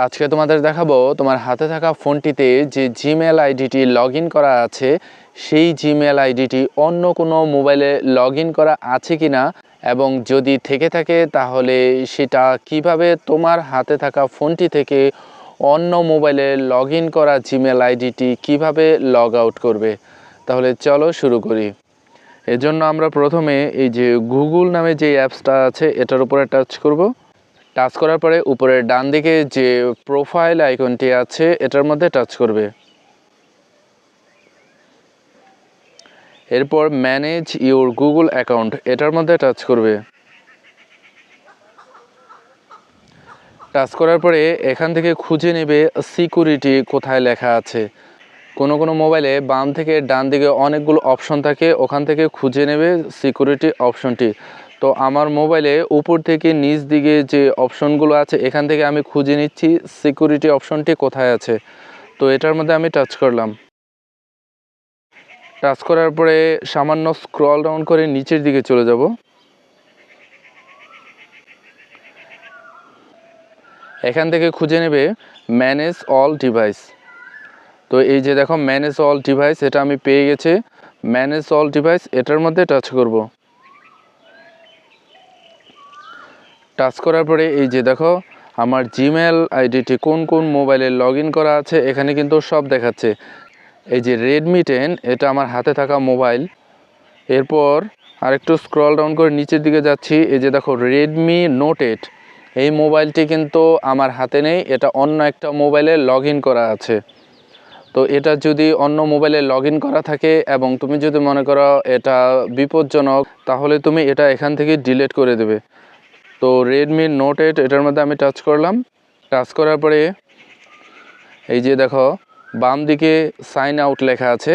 আজকে তোমাদের দেখাবো তোমার হাতে থাকা ফোনটিতে যে জিমেল আইডিটি লগ ইন করা আছে সেই জিমেল আইডিটি অন্য কোনো মোবাইলে লগ ইন করা আছে কিনা এবং যদি থেকে থাকে তাহলে সেটা কিভাবে তোমার হাতে থাকা ফোনটি থেকে অন্য মোবাইলে লগ ইন করা জিমেল আইডিটি কিভাবে লগ আউট করবে। তাহলে চলো শুরু করি। এজন্য আমরা প্রথমে এই যে গুগল নামে যে অ্যাপসটা আছে এটার উপরে টাচ করব। টাচ করার পরে উপরের ডান দিকে যে প্রোফাইল আইকনটি আছে এটার মধ্যে টাচ করবে। এরপর ম্যানেজ ইউর গুগল অ্যাকাউন্ট এটার মধ্যে টাচ করবে। টাচ করার পরে এখান থেকে খুঁজে নেবে সিকিউরিটি কোথায় লেখা আছে। কোনো কোনো মোবাইলে বাম থেকে ডান দিকে অনেকগুলো অপশন থাকে, ওখান থেকে খুঁজে নেবে সিকিউরিটি অপশনটি। তো আমার মোবাইলে উপর থেকে নিচ দিকে যে অপশনগুলো আছে এখান থেকে আমি খুঁজে নিচ্ছি সিকিউরিটি অপশনটি কোথায় আছে। তো এটার মধ্যে আমি টাচ করলাম। টাচ করার পরে সামান্য স্ক্রল ডাউন করে নিচের দিকে চলে যাব। এখান থেকে খুঁজে নেবে ম্যানেজ অল ডিভাইস। তো এই যে দেখো ম্যানেজ অল ডিভাইস, এটা আমি পেয়ে গেছি। ম্যানেজ অল ডিভাইস এটার মধ্যে টাচ করব। টাচ করার পরে এই যে দেখো আমার জিমেল আইডিটি কোন কোন মোবাইলে লগ ইন করা আছে এখানে কিন্তু সব দেখাচ্ছে। এই যে রেডমি 10 এটা আমার হাতে থাকা মোবাইল। এরপর আরেকটু স্ক্রল ডাউন করে নিচের দিকে যাচ্ছি, এই যে দেখো রেডমি নোট 8 এই মোবাইলটি কিন্তু আমার হাতে নেই, এটা অন্য একটা মোবাইলে লগ ইন করা আছে। তো এটা যদি অন্য মোবাইলে লগ ইন করা থাকে এবং তুমি যদি মনে করো এটা বিপজ্জনক তাহলে তুমি এটা এখান থেকে ডিলিট করে দেবে। তো রেডমি নোট 8 এটার মধ্যে আমি টাচ করলাম। টাচ করার পরে এই যে দেখো বাম দিকে সাইন আউট লেখা আছে,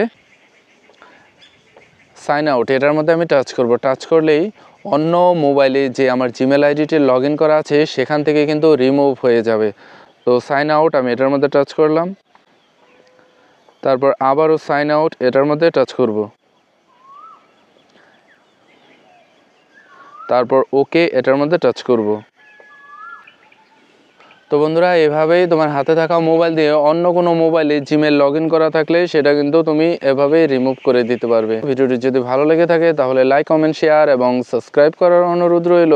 সাইন আউট এটার মধ্যে আমি টাচ করব। টাচ করলেই অন্য মোবাইলে যে আমার জিমেল আইডিটি লগ ইন করা আছে সেখান থেকে কিন্তু রিমুভ হয়ে যাবে। তো সাইন আউট আমি এটার মধ্যে টাচ করলাম। তারপর আবারও সাইন আউট এটার মধ্যে টাচ করব। তারপর ওকে এটার মধ্যে টাচ করব। তো বন্ধুরা, এভাবেই তোমার হাতে থাকা মোবাইল দিয়ে অন্য কোনো মোবাইলে জিমেল লগ ইন করা থাকলে সেটা কিন্তু তুমি এভাবেই রিমুভ করে দিতে পারবে। ভিডিওটি যদি ভালো লেগে থাকে তাহলে লাইক, কমেন্ট, শেয়ার এবং সাবস্ক্রাইব করার অনুরোধ রইল।